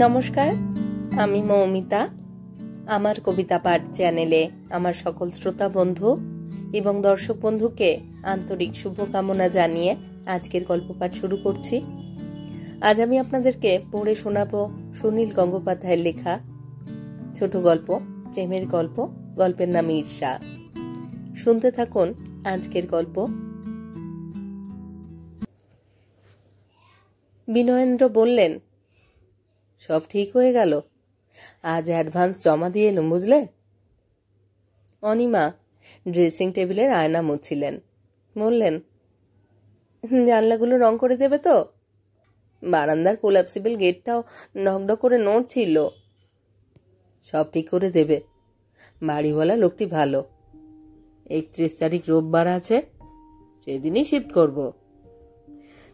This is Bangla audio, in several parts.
নমস্কার, আমি মৌমিতা। আমার কবিতা পাঠ চ্যানেলে আমার সকল শ্রোতা বন্ধু এবং দর্শক বন্ধুকে আন্তরিক শুভকামনা জানিয়ে আজকের গল্প পাঠ শুরু করছি। আজ আমি আপনাদেরকে পড়ে শোনাবো সুনীল গঙ্গোপাধ্যায়ের লেখা ছোট গল্প, প্রেমের গল্প। গল্পের নাম ঈর্ষা। শুনতে থাকুন আজকের গল্প। বিনয়েন্দ্র বললেন, সব ঠিক হয়ে গেল, আজ অ্যাডভান্স জমা দিয়ে এলুম, বুঝলে? অনিমা ড্রেসিং টেবিলের আয়না মুছছিলেন। বললেন, জানলাগুলো রং করে দেবে তো? বারান্দার কোলাপসিবল গেটটাও নকডক করে নড়ছিল। সব ঠিক করে দেবে, বাড়িওয়ালা লোকটি ভালো। 31 তারিখ রোববার আছে, সেদিনই শিফট করব।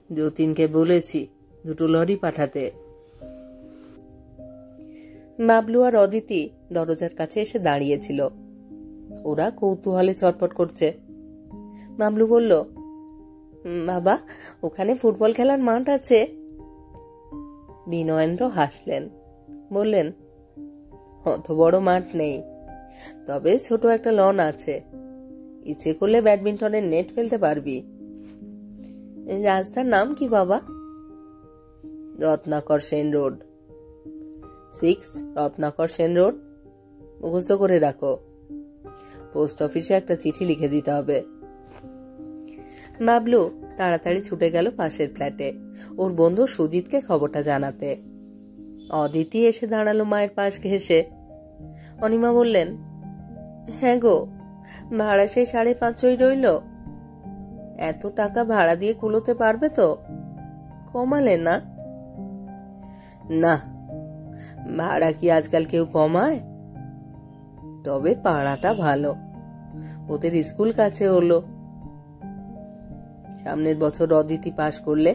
যতীনকে বলেছি 2 লরি পাঠাতে। বাবলু আর অদিতি দরজার কাছে এসে দাঁড়িয়েছিল। ওরা কৌতূহলে চটপট করছে। বাবলু বলল, বাবা, ওখানে ফুটবল খেলার মাঠ আছে। বিনয়েন্দ্র হাসলেন, বললেন, অত বড় মাঠ নেই, তবে ছোট একটা লন আছে। ইচ্ছে করলে ব্যাডমিন্টনের নেট ফেলতে পারবি। রাস্তার নাম কি বাবা? রত্নাকর সেন রোড। 6 রত্নাকর সেন রোড। মুখস্থ করে রাখো। পোস্ট অফিসে একটা চিঠি লিখে দিতে হবে। বাবলু তাড়াতাড়ি ছুটে গেল পাশের ফ্ল্যাটে ওর বন্ধু সুজিতকে খবরটা জানাতে। অদিতি এসে দাঁড়ালো মায়ের পাশ ঘেঁষে। অনিমা বললেন, হ্যাঁ গো, ভাড়া সেই 550 রইল। এত টাকা ভাড়া দিয়ে কুলোতে পারবে তো? কমালে না? না, ভাড়া কি আজকাল কেউ কমায়? তবে পাড়াটা ভালো, ওদের স্কুল কাছে হলো। সামনের বছর অদিতি পাশ করলে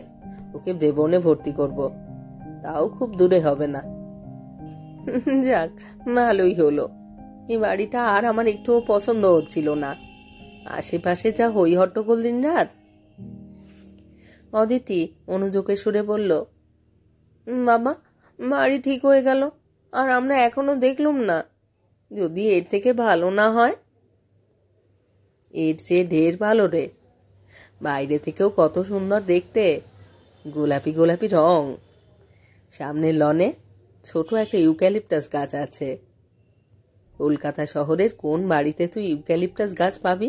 ওকে ব্রেবনে ভর্তি করব, তাও খুব দূরে হবে না। যাক, ভালোই হলো। এই বাড়িটা আর আমার একটুও পছন্দ হচ্ছিল না। আশেপাশে যা হই হট্টগোল দিন রাত। অদিতি অনুযোগের সুরে বলল, বাবা, বাড়ি ঠিক হয়ে গেল, আর আমরা এখনো দেখলুম না। যদি এর থেকে ভালো না হয়? এর চেয়ে ঢের ভালো রে। বাইরে থেকেও কত সুন্দর দেখতে, গোলাপি গোলাপি রং। সামনের লনে ছোট একটা ইউক্যালিপটাস গাছ আছে। কলকাতা শহরের কোন বাড়িতে তুই ইউক্যালিপটাস গাছ পাবি?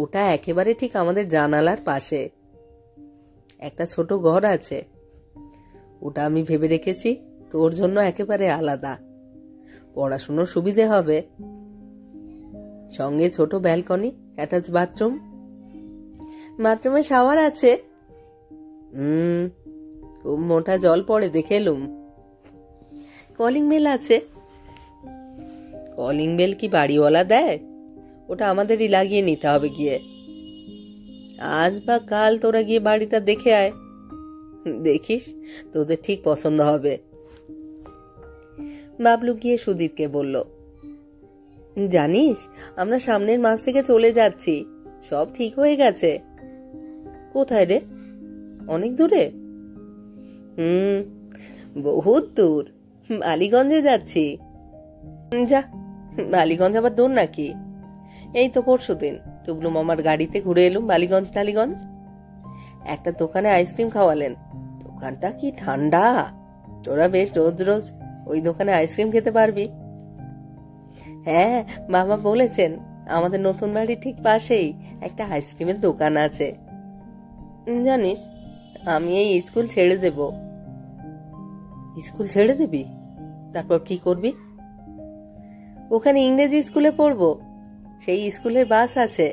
ওটা একেবারে ঠিক আমাদের জানালার পাশে। একটা ছোট ঘর আছে, ওটা আমি ভেবে রেখেছি তোর জন্য একেবারে আলাদা। পড়াশুনোর সুবিধে হবে। সঙ্গে ছোট ব্যালকনি, অ্যাটাচ বাথরুম। বাথরুমে শাওয়ার আছে। খুব মোটা জল পড়ে, দেখে এলুম। কলিং বেল আছে। কলিং বেল কি বাড়িওয়ালা দেয়? ওটা আমাদেরই লাগিয়ে নিতে হবে গিয়ে। আজ বা কাল তোরা গিয়ে বাড়িটা দেখে আয়, দেখিস তোদের ঠিক পছন্দ হবে। বাবলু গিয়ে সুজিতকে বলল, জানিস, আমরা সামনের মাস থেকে চলে যাচ্ছি। সব ঠিক হয়ে গেছে। কোথায় রে? অনেক দূরে। বহুত দূর, বালিগঞ্জে যাচ্ছি। যা, বালিগঞ্জ আবার দূর নাকি? এই তো পরশুদিন টুবলু মামার গাড়িতে ঘুরে এলুম বালিগঞ্জ টালিগঞ্জ। একটা দোকানে আইসক্রিম খাওয়ালেন। দোকানটা কি ঠান্ডা! তোরা বেশ রোজ রোজ ওই দোকানে আইসক্রিম খেতে পারবি। হ্যাঁ, বাবা বলেছেন আমাদের নতুন বাড়ির ঠিক পাশেই একটা আইসক্রিমের দোকান আছে। জানিস, আমি এই স্কুল ছেড়ে দেব। স্কুল ছেড়ে দিবি? তারপর কি করবি? ওখানে ইংরেজি স্কুলে পড়বো। সেই স্কুলের বাস আছে,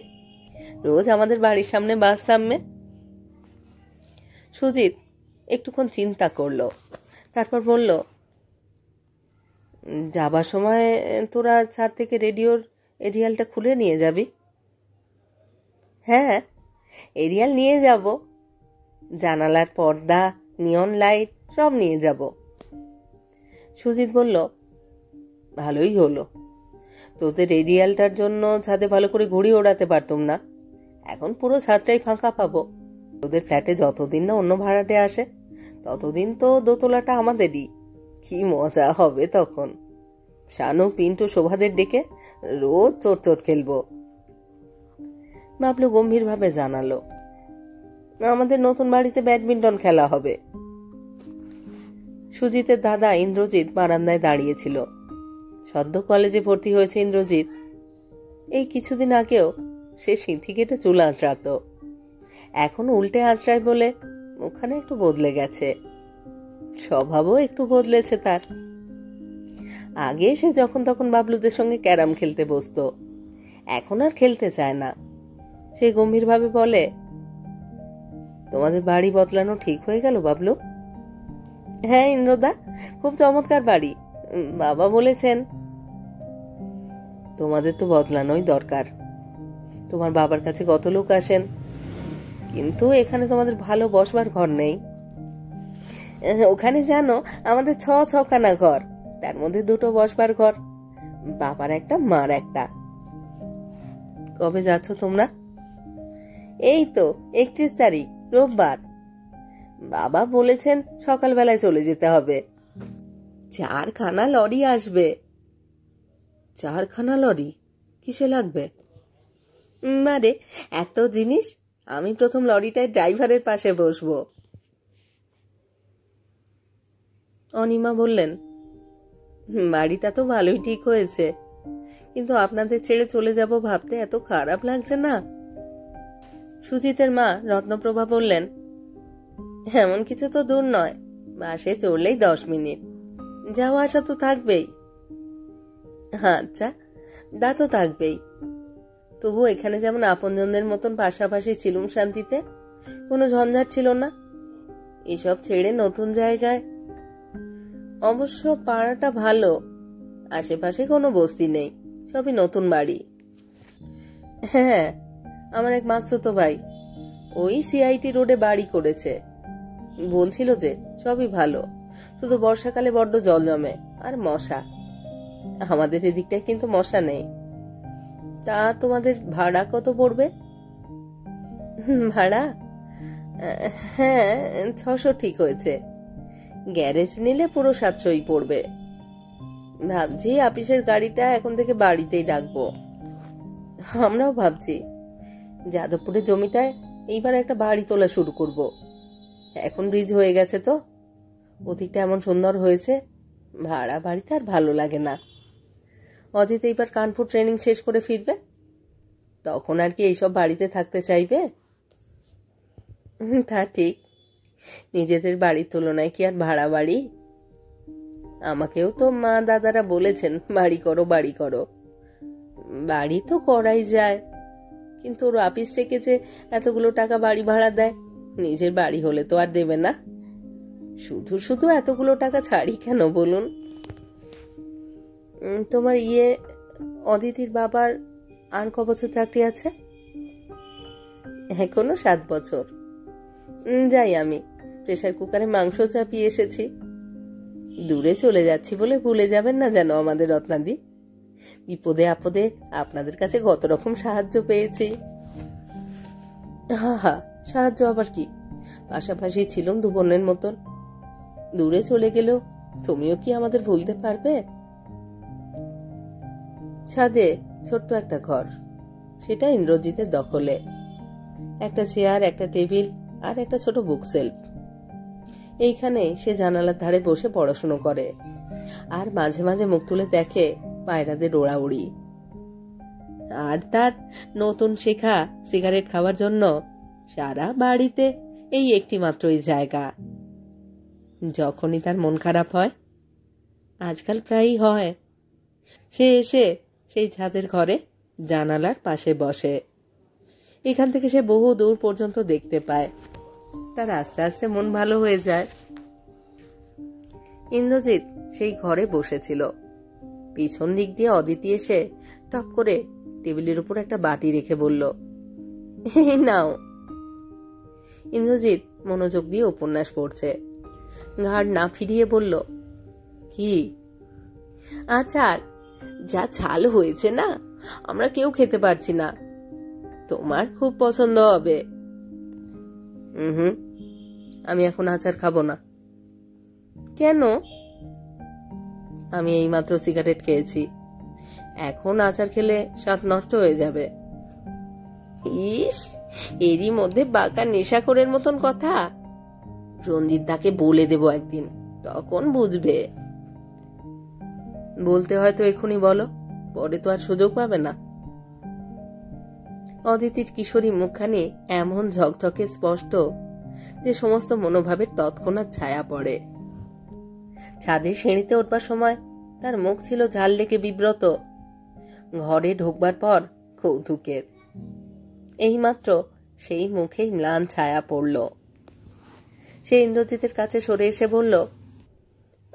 রোজ আমাদের বাড়ির সামনে বাস থামবে। সুজিত একটুক্ষণ চিন্তা করলো, তারপর বলল, যাবার সময় তোরা ছাদ থেকে রেডিওর এরিয়ালটা খুলে নিয়ে যাবি। হ্যাঁ, এরিয়াল নিয়ে যাব, জানালার পর্দা, নিয়ন লাইট সব নিয়ে যাব। সুজিত বলল, ভালোই হলো। তোদের এরিয়ালটার জন্য ছাদে ভালো করে ঘুড়ি ওড়াতে পারতুম না। এখন পুরো ছাদটাই ফাঁকা পাবো। তোদের ফ্ল্যাটে যতদিন না অন্য ভাড়াটে আসে, ততদিন তো দোতলাটা আমাদেরই। কি মজা হবে তখন। শানু, পিন্টু, শোভাদের ডেকে রোজ চোট চোট খেলবো। বাবলু গম্ভীরভাবে জানালো, আমাদের নতুন বাড়িতে ব্যাডমিন্টন খেলা হবে। সুজিতের দাদা ইন্দ্রজিৎ বারান্দায় দাঁড়িয়েছিল। সদ্য কলেজে ভর্তি হয়েছে ইন্দ্রজিৎ। এই কিছুদিন আগেও সে সিঁথি কেটে চুল আঁচড়াত, এখন উল্টে আঁচড়ায় বলে ওখানে একটু বদলে গেছে। স্বভাবও একটু বদলেছে তার। আগে সে যখন তখন বাবলুদের সঙ্গে ক্যারাম খেলতে বসতো, এখন আর খেলতে চায় না। সে গম্ভীরভাবে বলে, তোমাদের বাড়ি বদলানো ঠিক হয়ে গেল বাবলু? হ্যাঁ ইন্দ্রদা, খুব চমৎকার বাড়ি, বাবা বলেছেন। তোমাদের তো বদলানোই দরকার। তোমার বাবার কাছে কত লোক আসেন, কিন্তু এখানে তোমাদের ভালো বসবার ঘর নেই। ওখানে জানো আমাদের ছখানা ঘর, তার মধ্যে 2টো বসবার ঘর, বাবার একটা মার একটা। কবে যাচ্ছ তোমরা? এই তো 31 তারিখ রোববার। বাবা বলেছেন সকালবেলায় চলে যেতে হবে। 4খানা লরি আসবে। 4খানা লরি কিসে লাগবে? মারে, এত জিনিস, আমি প্রথম লরিটায় ড্রাইভারের পাশে বসবো। অনিমা বললেন, বাড়িটা তো ভালোই ঠিক হয়েছে, কিন্তু আপনাদের ছেড়ে চলে যাব ভাবতে এত খারাপ লাগছে না? সুজিতের মা রত্নপ্রভা বললেন, এমন কিছু তো দূর নয়, বাসে চড়লেই 10 মিনিট, যাওয়া আসা তো থাকবেই। আচ্ছা, তা তো থাকবেই, তবু এখানে যেমন আপনজনদের মতন পাশাপাশি ছিলুম শান্তিতে, কোনো ঝঞ্ঝাট ছিল না। এসব ছেড়ে নতুন জায়গায়। অবশ্য পাড়াটা ভালো, আশেপাশে কোনো বস্তি নেই, সবই নতুন বাড়ি। হ্যাঁ, আমার এক মাসুতো ভাই ওই সিআইটি রোডে বাড়ি করেছে, বলছিল যে সবই ভালো, শুধু বর্ষাকালে বড্ড জল জমে আর মশা। আমাদের এদিকটায় কিন্তু মশা নেই। তা তোমাদের ভাড়া কত পড়বে? ভাড়া? হ্যাঁ, 600 ঠিক হয়েছে। গ্যারেজ নিলে পুরো 700ই পড়বে। ভাবছি আপিসের গাড়িটা এখন থেকে বাড়িতেই ডাকবো। আমরাও ভাবছি যাদবপুরের জমিটায় এইবার একটা বাড়ি তোলা শুরু করব। এখন ব্রিজ হয়ে গেছে তো, ওদিকটা এমন সুন্দর হয়েছে, ভাড়া বাড়িতে আর ভালো লাগে না। অজিত এইবার কানপুর ট্রেনিং শেষ করে ফিরবে, তখন আর কি এইসব বাড়িতে থাকতে চাইবে? তা ঠিক, নিজেদের বাড়ির তুলনায় কি আর ভাড়া বাড়ি? আমাকেও তো মা দাদারা বলেছেন বাড়ি করো বাড়ি করো। বাড়ি তো করাই যায়, কিন্তু ওর অফিস থেকে যে এতগুলো টাকা বাড়ি ভাড়া দেয়, নিজের বাড়ি হলে তো আর দেবে না। শুধু শুধু এতগুলো টাকা ছাড়ি কেন বলুন? তোমার অদিতির বাবার আর ক বছর চাকরি আছে? এখনো 7 বছর। যাই, আমি প্রেসার কুকারে মাংস চাপিয়ে এসেছি। দূরে চলে যাচ্ছি বলে ভুলে যাবেন না যেন আমাদের রত্নাদি। বিপদে আপদে আপনাদের কাছে কত রকম সাহায্য পেয়েছি। হা হা, সাহায্য আবার কি, পাশাপাশি ছিলাম 2 বোনের মতন। দূরে চলে গেলেও তুমিও কি আমাদের ভুলতে পারবে? ছাদে ছোট্ট একটা ঘর, সেটা ইন্দ্রজিতের দখলে। একটা চেয়ার, একটা টেবিল আর একটা ছোট বুক সেলফ। এইখানে সে জানালার ধারে বসে পড়াশুনো করে, আর মাঝে মাঝে মুখ তুলে দেখে পায়রাদের ওড়াউড়ি। আর তার নতুন শেখা সিগারেট খাওয়ার জন্য সারা বাড়িতে এই একটি মাত্রই জায়গা। যখনই তার মন খারাপ হয়, আজকাল প্রায়ই হয়, সে এসে সেই ছাদের ঘরে জানালার পাশে বসে। এখান থেকে সে বহু দূর পর্যন্ত দেখতে পায়। তার আস্তে আস্তে মন ভালো হয়ে যায়। ইন্দ্রজিৎ সেই ঘরে বসেছিল। পিছন দিক দিয়ে অদিতি এসে টপ করে টেবিলের উপর একটা বাটি রেখে বলল, নাও। ইন্দ্রজিৎ মনোযোগ দিয়ে উপন্যাস পড়ছে। ঘাড় না ফিরিয়ে বলল, কি? আচার, যা ঝাল হয়েছে না, আমরা কেউ খেতে পারছি না, তোমার খুব পছন্দ হবে। আমি এখন আচার খাবো না। কেন? আমি এইমাত্র সিগারেট খেয়েছি, এখন আচার খেলে স্বাদ নষ্ট হয়ে যাবে। ইস, এরই মধ্যে বাঁকা নেশাখোরের মতন কথা। রঞ্জিত দাকে বলে দেব একদিন, তখন বুঝবে। বলতে হয়তো এখনই বলো, পরে তো আর সুযোগ পাবে না। অদিতির কিশোরী মুখখানি এমন ঝকঝকে স্পষ্ট যে সমস্ত মনোভাবের তৎক্ষণাৎ ছায়া পড়ে। ছাদে সিঁড়িতে উঠবার সময় তার মুখ ছিল ঝাল লেগে বিব্রত, ঘরে ঢুকবার পর কৌতুকের। এইমাত্র সেই মুখেই ম্লান ছায়া পড়ল। সে ইন্দ্রজিতের কাছে সরে এসে বলল,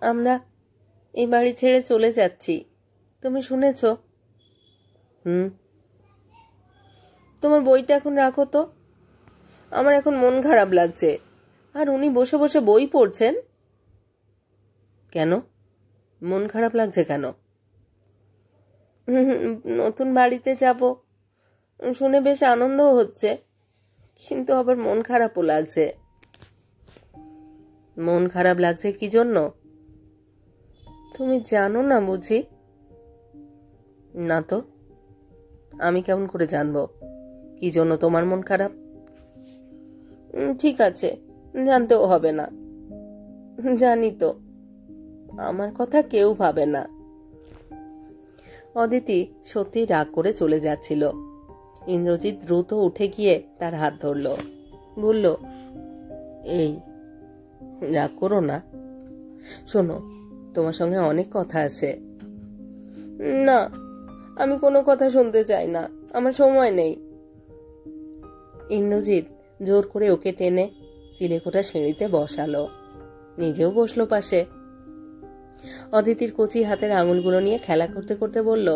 আমরা এই বাড়ি ছেড়ে চলে যাচ্ছি, তুমি শুনেছ? তোমার বইটা এখন রাখো তো, আমার এখন মন খারাপ লাগছে। আর উনি বসে বসে বই পড়ছেন। কেন, মন খারাপ লাগছে কেন? নতুন বাড়িতে যাব শুনে বেশ আনন্দ হচ্ছে, কিন্তু আবার মন খারাপও লাগছে। মন খারাপ লাগছে কি জন্য? তুমি জানো না বুঝি? না তো, আমি কেমন করে জানবো কি জন্য তোমার মন খারাপ? ঠিক আছে, জানতেও হবে না। জানি তো, আমার কথা কেউ ভাবে না। অদিতি সত্যি রাগ করে চলে যাচ্ছিল। ইন্দ্রজিৎ দ্রুত উঠে গিয়ে তার হাত ধরল, বলল, এই রাগ করো না, শোনো, তোমার সঙ্গে অনেক কথা আছে। না, আমি কোনো কথা শুনতে চাই না, আমার সময় নেই। ইন্দ্রজিৎ জোর করে ওকে টেনে চিলেকোঠা সিঁড়িতে বসালো, নিজেও বসলো পাশে। অদিতির কচি হাতের আঙুলগুলো নিয়ে খেলা করতে করতে বলল,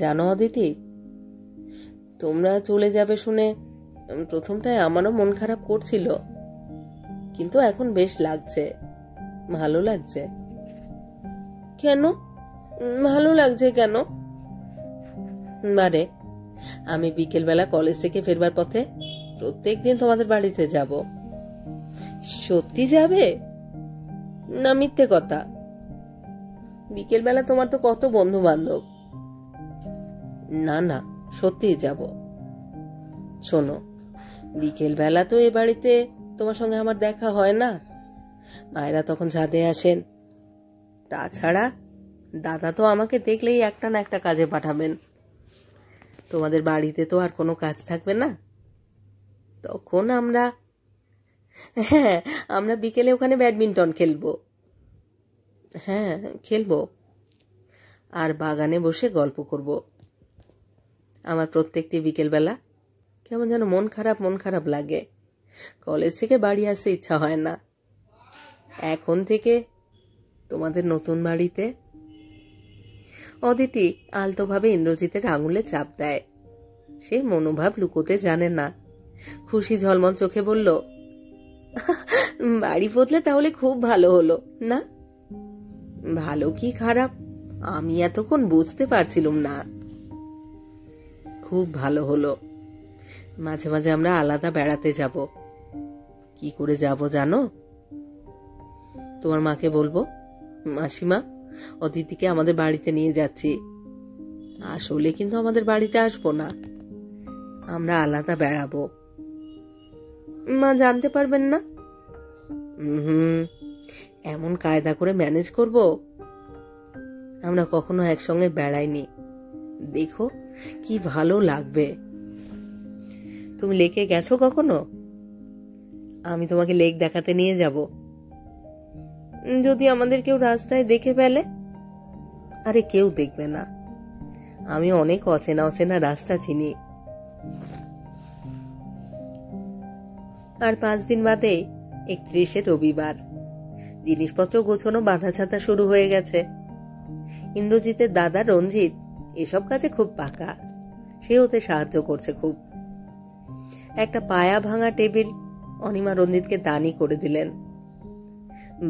জানো অদিতি, তোমরা চলে যাবে শুনে প্রথমটায় আমারও মন খারাপ করছিল, কিন্তু এখন বেশ লাগছে, ভালো লাগছে। কেন ভালো লাগছে কেন? বারে, আমি বিকেলবেলা কলেজ থেকে ফেরবার পথে প্রত্যেকদিন তোমাদের বাড়িতে যাব। সত্যি যাবে না মিথ্যে কথা? বিকেলবেলা তোমার তো কত বন্ধু বান্ধব। না না, সত্যিই যাব। শোনো, বিকেলবেলা তো এ বাড়িতে তোমার সঙ্গে আমার দেখা হয় না, মায়েরা তখন ছাদে আসেন। তাছাড়া দাদা তো আমাকে দেখলেই একটা না একটা কাজে পাঠাবেন। তোমাদের বাড়িতে তো আর কোনো কাজ থাকবে না, তখন আমরা বিকেলে ওখানে ব্যাডমিন্টন খেলবো। হ্যাঁ, খেলবো, আর বাগানে বসে গল্প করব। আমার প্রত্যেকটি বিকেলবেলা কেমন যেন মন খারাপ লাগে, কলেজ থেকে বাড়ি আসতে ইচ্ছা হয় না। এখন থেকে তোমাদের নতুন বাড়িতে। অদিতি আলতোভাবে ইন্দ্রজিতের আঙুলে চাপ দেয়। সে মনোভাব লুকোতে জানে না, খুশি ঝলমল চোখে বলল, বাড়ি বদলে তাহলে খুব ভালো হলো না? ভালো কি খারাপ আমি এতক্ষণ বুঝতে পারছিলাম না। খুব ভালো হলো। মাঝে মাঝে আমরা আলাদা বেড়াতে যাব। কি করে যাব জানো? তোমার মাকে বলবো, মাসিমা, অদিতিকে আমাদের বাড়িতে নিয়ে যাচ্ছি। আসলে কিন্তু আমাদের বাড়িতে আসবো না, আমরা আলাদা বেড়াবো। মা জানতে পারবেন না? এমন কায়দা করে ম্যানেজ করব, আমরা কখনো একসঙ্গে বেড়াইনি। দেখো কি ভালো লাগবে। তুমি লেকে গেছো কখনো? আমি তোমাকে লেক দেখাতে নিয়ে যাব। যদি আমাদের কেউ রাস্তায় দেখে ফেলে? আরে কেউ দেখবে না, আমি অনেক অচেনা অচেনা রাস্তা চিনি। আর 5 দিন বাদে 31শে রবিবার। জিনিসপত্র গোছানো বাঁধা ছাতা শুরু হয়ে গেছে। ইন্দ্রজিতের দাদা রঞ্জিত এসব কাজে খুব পাকা, সে ওতে সাহায্য করছে খুব। একটা পায়া ভাঙা টেবিল অনিমা রঞ্জিতকে দানি করে দিলেন।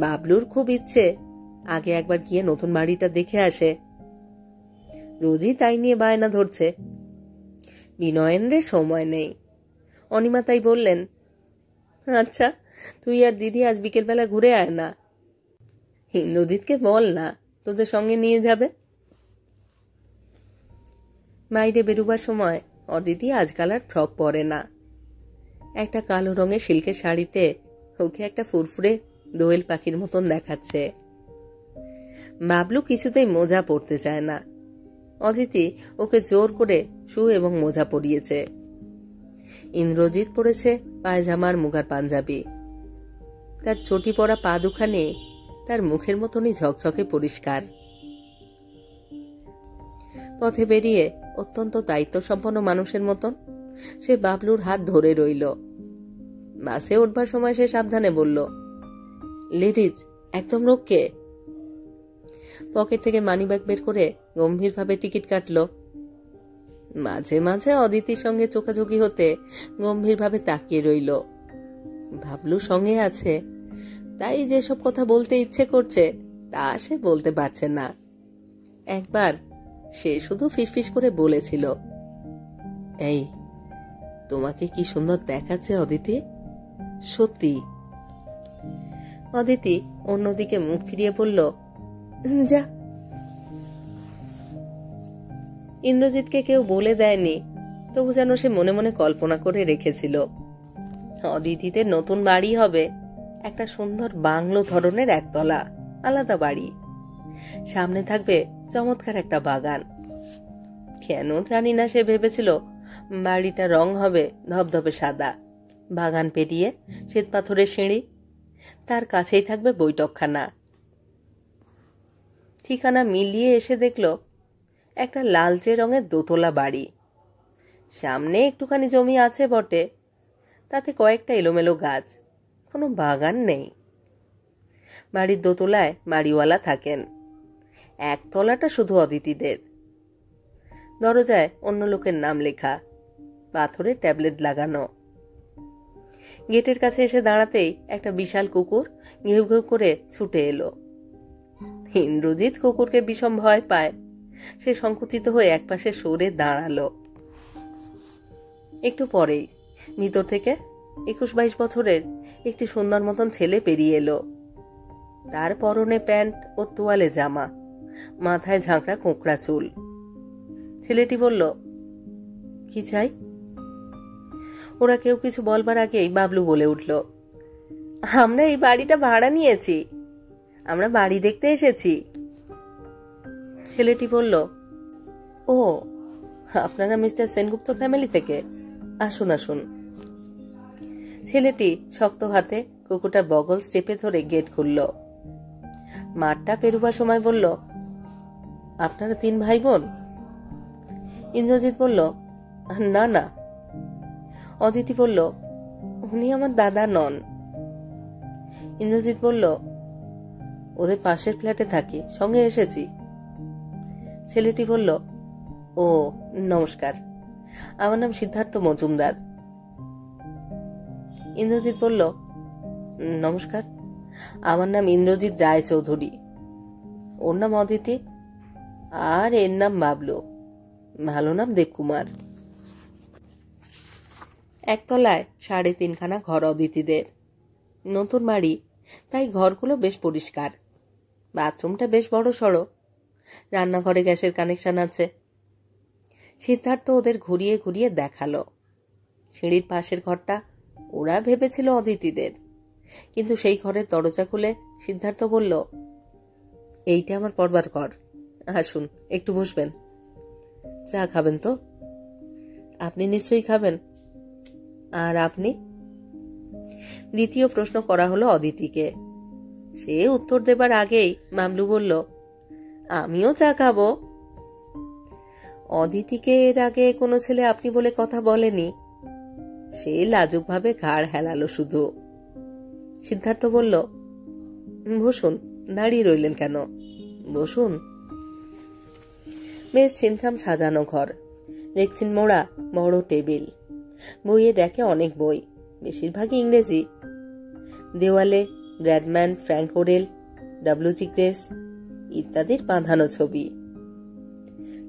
বাবলুর খুব ইচ্ছে আগে একবার গিয়ে নতুন বাড়িটা দেখে আসে। রোজই তাই নিয়ে বায়না ধরছে। বিনয়েন্দ্রের সময় নেই। অনিমা তাই বললেন, আচ্ছা তুই আর দিদি আজ বিকেলবেলা ঘুরে আয় না। ইন্দ্রজিৎকে বল না তোদের সঙ্গে নিয়ে যাবে। বাইরে বেরোবার সময় অদিতি আজকাল আর ফ্রক পরে না। একটা কালো রঙের সিল্কের শাড়িতে ওকে একটা ফুরফুরে দোয়েল পাখির মতন দেখাচ্ছে। বাবলু কিছুতেই মোজা পরতে চায় না। অদিতি ওকে জোর করে শু এবং মোজা পরিয়েছে। ইন্দ্রজিৎ পরেছে পায়জামার মুগার পাঞ্জাবি। তার চটি পরা পা দুখানে তার মুখের মতনই ঝকঝকে পরিষ্কার। পথে বেরিয়ে অত্যন্ত দায়িত্বসম্পন্ন মানুষের মতন সে বাবলুর হাত ধরে রইল। বাসে উঠবার সময় সে সাবধানে বলল, লেডিজ একদম রোগকে। পকেট থেকে মানিব্যাগ বের করে গম্ভীরভাবে টিকিট কাটল। মাঝে মাঝে অদিতির সঙ্গে চোখাচোখি হতে গম্ভীরভাবে তাকিয়ে রইল। বাবলু সঙ্গে আছে, তাই যেসব কথা বলতে ইচ্ছে করছে তা সে বলতে পারছে না। একবার সে শুধু ফিসফিস করে বলেছিল, এই তোমাকে কি সুন্দর দেখাচ্ছে অদিতি, সত্যি। অদিতি অন্যদিকে মুখ ফিরিয়ে বলল, যা। ইন্দ্রজিৎকে কেউ বলে দেয়নি, তবু যেন সে মনে মনে কল্পনা করে রেখেছিল অদিতিতে নতুন বাড়ি হবে, একটা সুন্দর বাংলো ধরনের একতলা আলাদা বাড়ি, সামনে থাকবে চমৎকার একটা বাগান। কেন জানি না সে ভেবেছিল বাড়িটা রং হবে ধবধবে সাদা, বাগান পেরিয়ে শ্বেতপাথরের সিঁড়ি, তার কাছেই থাকবে বৈঠকখানা। ঠিকানা মিলিয়ে এসে দেখল একটা লালচে রঙের দোতলা বাড়ি। সামনে একটুখানি জমি আছে বটে, তাতে কয়েকটা এলোমেলো গাছ, কোনো বাগান নেই। বাড়ির দোতলায় বাড়িওয়ালা থাকেন, একতলাটা শুধু অদিতিদের। দরজায় অন্য লোকের নাম লেখা, পাথরের ট্যাবলেট লাগানো। গেটের কাছে এসে দাঁড়াতেই একটা বিশাল কুকুর ঘেউ ঘেউ করে ছুটে এলো। ইন্দ্রজিৎ কুকুরকে বিষম ভয় পায়, সে সংকুচিত হয়ে একপাশে সরে দাঁড়ালো। একটু পরেই ভিতর থেকে 21-22 বছরের একটি সুন্দর মতন ছেলে পেরিয়ে এলো। তার পরনে প্যান্ট ও তোয়ালে জামা, মাথায় ঝাঁকড়া কোঁকড়া চুল। ছেলেটি বলল, কি চাই? ওরা কেউ কিছু বলবার আগেই বাবলু বলে উঠল, আমরা এই বাড়িটা ভাড়া নিয়েছি, আমরা বাড়ি দেখতে এসেছি। ছেলেটি বলল, ও আপনারা মিস্টার সেনগুপ্তর ফ্যামিলি থেকে, আসুন আসুন। ছেলেটি শক্ত হাতে কুকুরটার বগল চেপে ধরে গেট খুলল। মাঠটা পেরুবার সময় বলল, আপনারা 3 ভাই বোন? ইন্দ্রজিৎ বলল, না না। অদিতি বলল, উনি আমার দাদা নন। ইন্দ্রজিৎ বলল, ওদের পাশের ফ্ল্যাটে থাকি, সঙ্গে এসেছি। ছেলেটি বলল, ও নমস্কার, আমার নাম সিদ্ধার্থ মজুমদার। ইন্দ্রজিৎ বলল, নমস্কার, আমার নাম ইন্দ্রজিৎ রায় চৌধুরী। ওর নাম অদিতি, আর এর নাম বাবলু, ভালো নাম দেবকুমার। একতলায় 3.5 খানা ঘর অদিতিদের। নতুন বাড়ি, তাই ঘরগুলো বেশ পরিষ্কার। বাথরুমটা বেশ বড় সড়ো, রান্নাঘরে গ্যাসের কানেকশন আছে। সিদ্ধার্থ ওদের ঘুরিয়ে ঘুরিয়ে দেখালো। সিঁড়ির পাশের ঘরটা ওরা ভেবেছিল অদিতিদের, কিন্তু সেই ঘরের দরজা খুলে সিদ্ধার্থ বলল, এইটা আমার পড়বার ঘর, আসুন একটু বসবেন। চা খাবেন তো? আপনি নিশ্চয়ই খাবেন। আর আপনি? দ্বিতীয় প্রশ্ন করা হলো অদিতিকে। সে উত্তর দেবার আগেই বাবলু বলল, আমিও চা খাবো। অদিতিকে এর আগে কোনো ছেলে আপনি বলে কথা বলেনি। সে লাজুকভাবে ঘাড় হেলালো শুধু। সিদ্ধার্থ বলল, বসুন, দাঁড়িয়ে রইলেন কেন, বসুন। বেশ ছিমছাম সাজানো ঘর, রেক্সিন মোড়া বড় টেবিল, বইয়ে দেখে অনেক বই, বেশিরভাগই ইংরেজি। দেওয়ালে ব্র্যাডম্যান, ফ্র্যাঙ্ক ওরেল, ডব্লিউ.জি. গ্রেস ইত্যাদির বাঁধানো ছবি।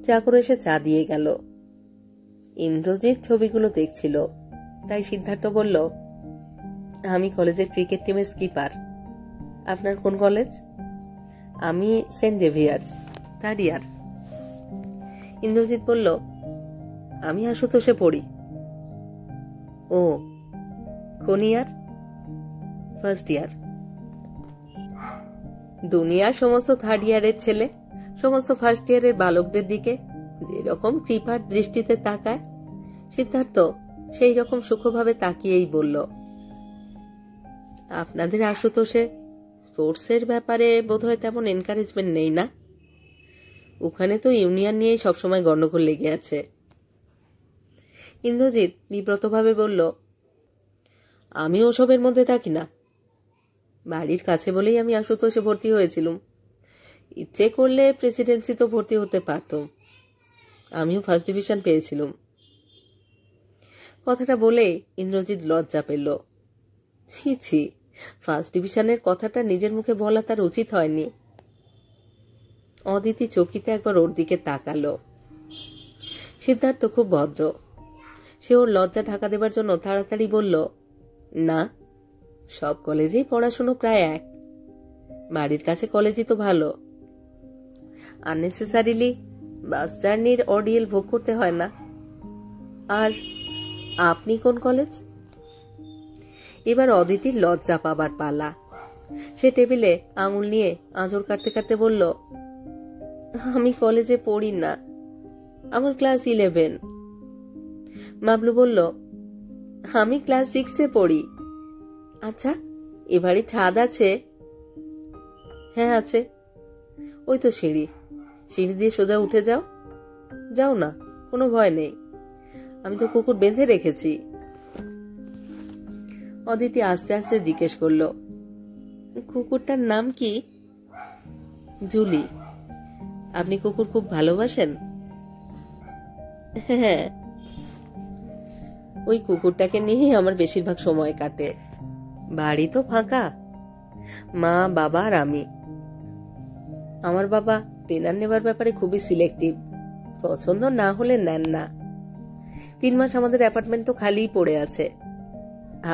চাকর এসে চা দিয়ে গেল। ইন্দ্রজিৎ ছবিগুলো দেখছিল, তাই সিদ্ধার্থ বলল, আমি কলেজের ক্রিকেট টিমের স্কিপার। আপনার কোন কলেজ? আমি সেন্ট জেভিয়ার্স, 3rd ইয়ার। ইন্দ্রজিৎ বলল, আমি আশুতোষে পড়ি। ও, কোন ইয়ার? 1st ইয়ার। দুনিয়ার সমস্ত 3rd ইয়ারের ছেলে সমস্ত 1st ইয়ারের বালকদের দিকে যেরকম কৃপার দৃষ্টিতে তাকায়, সিদ্ধার্থ সেই রকম সূক্ষ্মভাবে তাকিয়েই বলল, আপনাদের আশুতোষে স্পোর্টসের ব্যাপারে বোধহয় তেমন এনকারেজমেন্ট নেই না? ওখানে তো ইউনিয়ন নিয়েই সবসময় গন্ডগোল লেগে আছে। ইন্দ্রজিৎ বিব্রতভাবে বলল, আমি ওসবের মধ্যে থাকি না। বাড়ির কাছে বলেই আমি আশুতোষে ভর্তি হয়েছিলাম। ইচ্ছে করলে প্রেসিডেন্সি তো ভর্তি হতে পারতাম। আমিও 1st ডিভিশন পেয়েছিলাম। কথাটা বলে ইন্দ্রজিৎ লজ্জা পেল। ছি ছি, 1st ডিভিশনের কথাটা নিজের মুখে বলা তার উচিত হয়নি। অদিতি চকিতে একবার ওর দিকে তাকালো। সিদ্ধার্থ খুব ভদ্র। সে ওর লজ্জা ঢাকা দেবার জন্য তাড়াতাড়ি বলল, না, সব কলেজেই পড়াশুনো প্রায় এক। বাড়ির কাছে কলেজই তো ভালো। আননেসেসারিলি বাস জার্নির অর্ডিয়েল ভোগ করতে হয় না। আর আপনি কোন কলেজ? এবার অদিতির লজ্জা পাবার পালা। সে টেবিলে আঙুল নিয়ে আঁচড় কাটতে কাটতে বলল, আমি কলেজে পড়ি না, আমার ক্লাস 11। বাবলু বলল, আমি ক্লাস 6-এ পড়ি। আচ্ছা, এবারে ছাদ আছে? হ্যাঁ আছে, ওই তো সিঁড়ি দিয়ে সোজা উঠে যাও। যাও না, কোনো ভয় নেই, আমি তো কুকুর বেঁধে রেখেছি। অদিতি আস্তে আস্তে জিজ্ঞেস করল, কুকুরটার নাম কি? জুলি। আপনি কুকুর খুব ভালোবাসেন? হ্যাঁ, ওই কুকুরটাকে নিয়েই আমার বেশিরভাগ সময় কাটে। বাড়ি তো ফাঁকা, মা, বাবা আর আমি। আমার বাবা টেনার নেবার ব্যাপারে খুবই সিলেক্টিভ। পছন্দ না হলে নেন না। 3 মাস আমাদের অ্যাপার্টমেন্ট তো খালিই পড়ে আছে।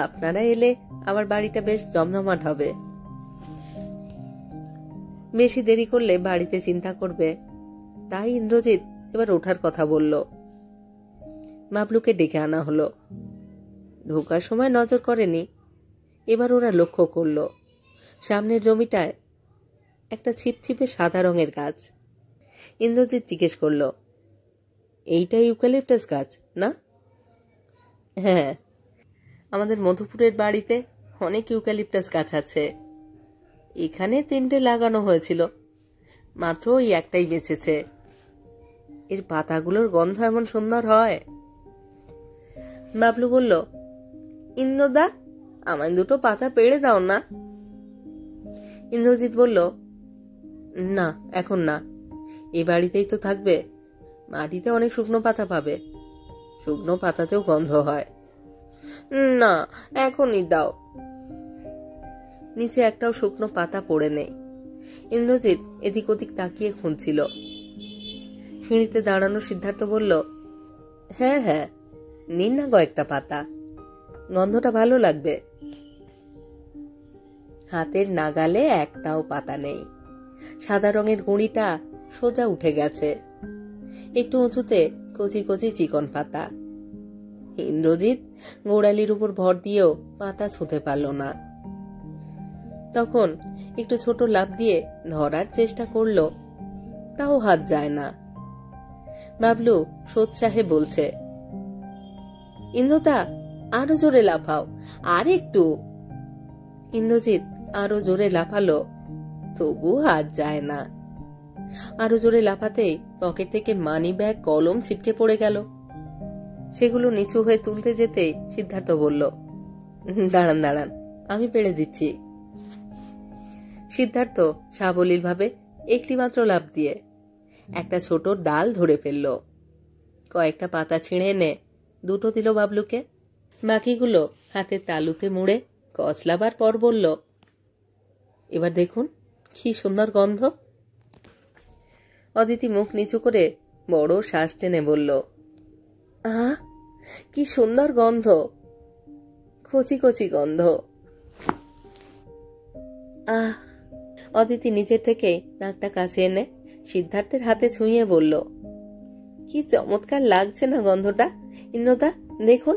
আপনারা এলে আমার বাড়িটা বেশ জমজমাট হবে। বেশি দেরি করলে বাড়িতে চিন্তা করবে, তাই ইন্দ্রজিৎ এবার ওঠার কথা বলল। বাবলুকে ডেকে আনা হলো। ঢোকার সময় নজর করেনি, এবার ওরা লক্ষ্য করল সামনের জমিটায় একটা ছিপছিপে সাদা রঙের গাছ। ইন্দ্রজিৎ জিজ্ঞেস করল, এইটা ইউক্যালিপটাস গাছ না? হ্যাঁ, আমাদের মধুপুরের বাড়িতে অনেক ইউক্যালিপটাস গাছ আছে। এখানে 3টে লাগানো হয়েছিল, মাত্র ওই একটাই বেঁচেছে। এর পাতাগুলোর গন্ধ এমন সুন্দর হয়। বাবলু বলল, ইন্দ্রদা, আমায় 2টো পাতা পেড়ে দাও না। ইন্দ্রজিৎ বলল, না, এখন না, এ বাড়িতেই তো থাকবে। মাটিতে অনেক শুকনো পাতা পাবে, শুকনো পাতাতেও গন্ধ হয়। না, এখনই দাও। নিচে একটাও শুকনো পাতা পড়ে নেই। ইন্দ্রজিৎ এদিক ওদিক তাকিয়ে খুঁজছিল। সিঁড়িতে দাঁড়ানো সিদ্ধার্থ বলল, হ্যাঁ হ্যাঁ, নিন না কয়েকটা পাতা, গন্ধটা ভালো লাগবে। হাতের নাগালে একটাও পাতা নেই। সাদা রঙের গুঁড়িটা সোজা উঠে গেছে। একটু উঁচুতে কচি কচি চিকন পাতা। ইন্দ্রজিৎ গোড়ালির উপর ভর দিয়েও পাতা ছুঁতে পারল না। তখন একটু ছোট লাফ দিয়ে ধরার চেষ্টা করল, তাও হাত যায় না। বাবলু সোৎসাহে বলছে, ইন্দ্রদা, আরো জোরে লাফাও, আর একটু। ইন্দ্রজিৎ আরো জোরে লাফালো, তবু হাত যায় না। আরো জোরে লাফাতেই পকেট থেকে মানি ব্যাগ, কলম ছিটকে পড়ে গেল। সেগুলো নিচু হয়ে তুলতে যেতেই সিদ্ধার্থ বলল, দাঁড়ান দাঁড়ান, আমি পেড়ে দিচ্ছি। সিদ্ধার্থ সাবলীল ভাবে একটি মাত্র লাফ দিয়ে একটা ছোট ডাল ধরে ফেলল। কয়েকটা পাতা ছিঁড়ে এনে 2টো দিল বাবলুকে। বাকিগুলো হাতের তালুতে মুড়ে কচলাবার পর বলল, এবার দেখুন কি সুন্দর গন্ধ। অদিতি মুখ নিচু করে বড় শ্বাস টেনে বলল, আহ, কি সুন্দর গন্ধ, কচি কচি গন্ধ। আহ, অদিতি নিজের থেকে নাকটা কাছে এনে সিদ্ধার্থের হাতে ছুঁয়ে বলল, কি চমৎকার লাগছে না গন্ধটা, ইন্দ্রদা দেখুন।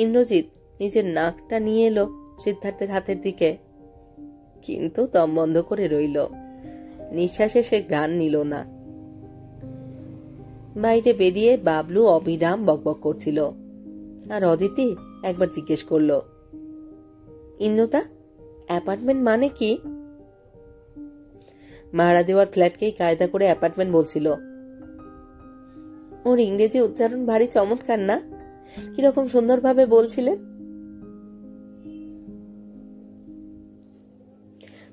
ইন্দ্রজিৎ নিজের নাকটা নিয়ে এলো সিদ্ধার্থের হাতের দিকে, কিন্তু দম বন্ধ করে রইল। নিঃশ্বাসে সে ঘ্রাণ নিল না। বাইরে বেরিয়ে বাবলু অবিরাম বকবক করছিল, আর অদিতি একবার জিজ্ঞেস করল, ইন্দ্রদা অ্যাপার্টমেন্ট মানে কি? ভাড়া দেওয়ার ফ্ল্যাটকেই কায়দা করে অ্যাপার্টমেন্ট বলছিল। ওর ইংরেজি উচ্চারণ ভারী চমৎকার না? কিরকম সুন্দরভাবে বলছিলেন।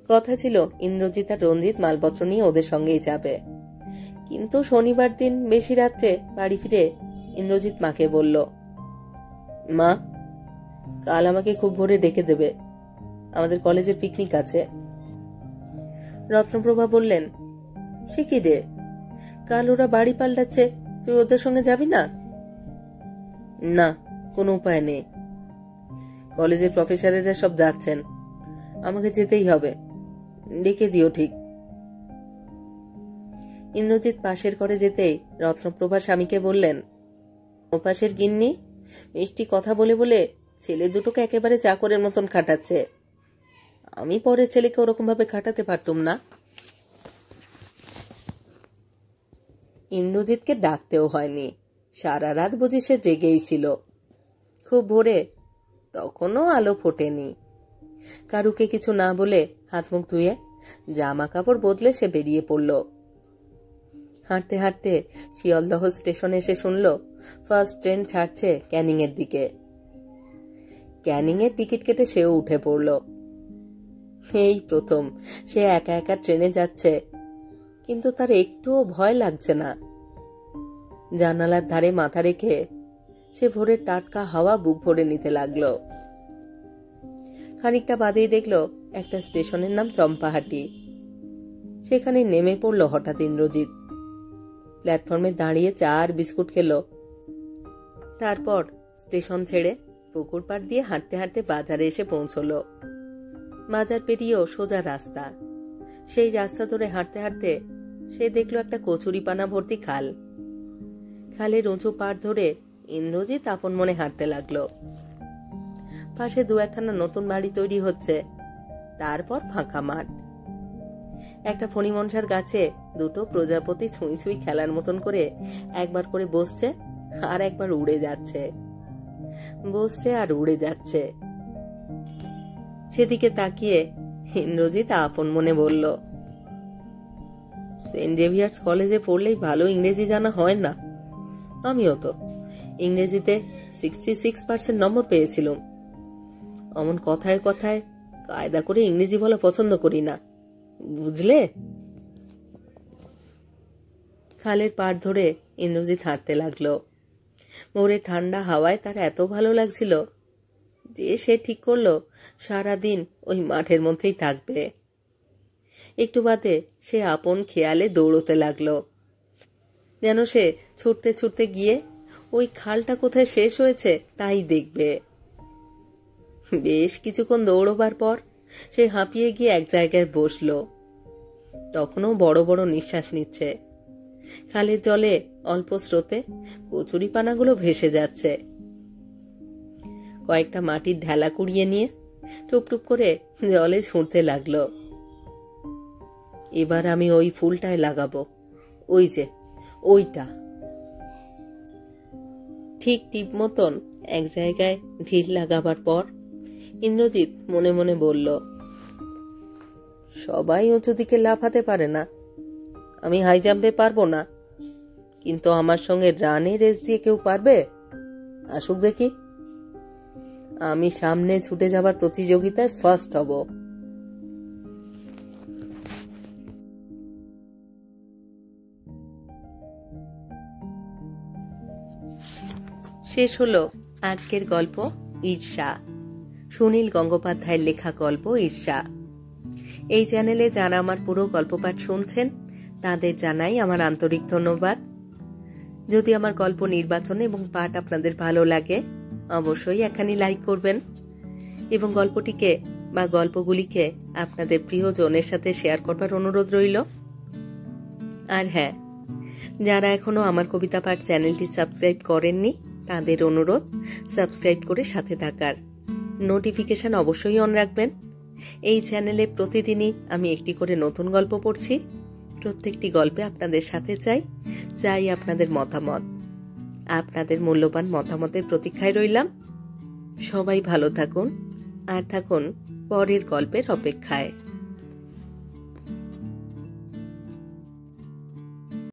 কথা ছিল ইন্দ্রজিৎ আর রঞ্জিত মালপত্র নিয়ে ওদের সঙ্গেই যাবে, কিন্তু শনিবার দিন বেশি রাত্রে বাড়ি ফিরে ইন্দ্রজিৎ মাকে বলল, মা কাল আমাকে খুব ভোরে ডেকে দেবে, আমাদের কলেজের পিকনিক আছে। রত্নপ্রভা বললেন, সে কি রে, কাল ওরা বাড়ি পাল্টাচ্ছে, তুই ওদের সঙ্গে যাবি না? না, কোনো উপায় নেই, কলেজের প্রফেসরেরা সব যাচ্ছেন, আমাকে যেতেই হবে, ডেকে দিও ঠিক। ইন্দ্রজিৎ পাশের ঘরে যেতেই রত্নপ্রভা স্বামীকে বললেন, ওপাশের গিন্নি মিষ্টি কথা বলে বলে ছেলে দুটোকে একেবারে চাকরের মতন খাটাচ্ছে, আমি পরের ছেলেকে ওরকম ভাবে খাটাতে পারতুম না। ইন্দ্রজিৎকে ডাকতেও হয়নি, সারা রাত বুঝি সে জেগেই ছিল। খুব ভোরে, তখনও আলো ফোটেনি। কারুকে কিছু না বলে হাত মুখ ধুয়ে জামা কাপড় বদলে সে বেরিয়ে পড়ল। হাঁটতে হাঁটতে শিয়ালদহ স্টেশনে এসে শুনল ফার্স্ট ট্রেন ছাড়ছে ক্যানিং এর দিকে। ক্যানিং এর টিকিট কেটে সেও উঠে পড়ল। এই প্রথম সে একা একা ট্রেনে যাচ্ছে, কিন্তু তার একটুও ভয় লাগছে না। জানালার ধারে মাথা রেখে সে ভোরের টাটকা হাওয়া বুক ভরে নিতে লাগলো। খানিকটা বাদেই দেখল একটা স্টেশনের নাম চম্পাহাটি। সেখানে নেমে পড়ল হঠাৎ ইন্দ্রজিৎ। প্ল্যাটফর্মে দাঁড়িয়ে চা আর বিস্কুট খেল। তারপর স্টেশন ছেড়ে পুকুর পাড় দিয়ে হাঁটতে হাঁটতে বাজারে এসে পৌঁছল। বাজার পেরিয়েও সোজা রাস্তা। সেই রাস্তা ধরে হাঁটতে হাঁটতে সে দেখল একটা কচুরিপানা ভর্তি খাল। খালের উঁচু পাড় ধরে ইন্দ্রজিৎ আপন মনে হাঁটতে লাগলো। পাশে দু একখানা নতুন বাড়ি তৈরি হচ্ছে, তারপর ফাঁকা মাঠ। একটা ফণিমনসার গাছে দুটো প্রজাপতি ছুঁই ছুঁই খেলার মতন করে একবার করে বসছে আর একবার উড়ে যাচ্ছে, বসছে আর উড়ে যাচ্ছে। সেদিকে তাকিয়ে ইন্দ্রজিৎ আপন মনে বলল, সেন্ট জেভিয়ার্স কলেজে পড়লেই ভালো ইংরেজি জানা হয় না। আমিও তো ইংরেজিতে 66% নম্বর পেয়েছিলাম। অমন কথায় কথায় কায়দা করে ইংরেজি বলা পছন্দ করি না, বুঝলে? খালের পাড় ধরে ইন্দ্রজিৎ হাঁটতে লাগলো। ভোরে ঠান্ডা হাওয়ায় তার এত ভালো লাগছিল যে সে ঠিক করলো সারাদিন ওই মাঠের মধ্যেই থাকবে। একটু বাদে সে আপন খেয়ালে দৌড়তে লাগলো, যেন সে ছুটতে ছুটতে গিয়ে ওই খালটা কোথায় শেষ হয়েছে তাই দেখবে। বেশ কিছুক্ষণ দৌড়বার পর সে হাঁপিয়ে গিয়ে এক জায়গায় বসল। তখনও বড় বড় নিঃশ্বাস নিচ্ছে। খালের জলে অল্প স্রোতে কচুরিপানাগুলো ভেসে যাচ্ছে। কয়েকটা মাটির ঢেলা কুড়িয়ে নিয়ে টুপটুপ করে জলে ছুঁড়তে লাগলো। এবার আমি ওই ফুলটায় লাগাবো, ওই যে ওইটা। ঠিক টিপ মতন এক জায়গায় ঢিল লাগাবার পর ইন্দ্রজিৎ মনে মনে বলল, সবাই উঁচু দিকে লাফাতে পারে না, আমি হাই জাম্পে পারবো না, কিন্তু আমার সঙ্গে রানে রেস দিয়ে কেউ পারবে? আসুক দেখি, আমি সামনে ছুটে যাবার প্রতিযোগিতায় ফার্স্ট হব। শেষ হলো আজকের গল্প ঈর্ষা, সুনীল গঙ্গোপাধ্যায়ের লেখা গল্প ঈর্ষা। এই চ্যানেলে যারা আমার পুরো গল্পপাঠ শুনছেন তাদের জানাই আমার আন্তরিক ধন্যবাদ। যদি আমার গল্প নির্বাচন এবং পাঠ আপনাদের ভালো লাগে অবশ্যই একখানি লাইক করবেন এবং গল্পটিকে বা গল্পগুলিকে আপনাদের প্রিয়জনের সাথে শেয়ার করবার অনুরোধ রইল। আর হ্যাঁ, যারা এখনো আমার কবিতা পাঠ চ্যানেলটি সাবস্ক্রাইব করেননি তাদের অনুরোধ সাবস্ক্রাইব করে সাথে থাকার, নোটিফিকেশন অবশ্যই অন রাখবেন। এই চ্যানেলে প্রতিদিনই আমি একটি করে নতুন গল্প পড়ছি। প্রত্যেকটি গল্পে আপনাদের সাথে চাই আপনাদের মতামত। আপনাদের মূল্যবান মতামতের প্রতীক্ষায় রইলাম। সবাই ভালো থাকুন আর থাকুন পরের গল্পের অপেক্ষায়।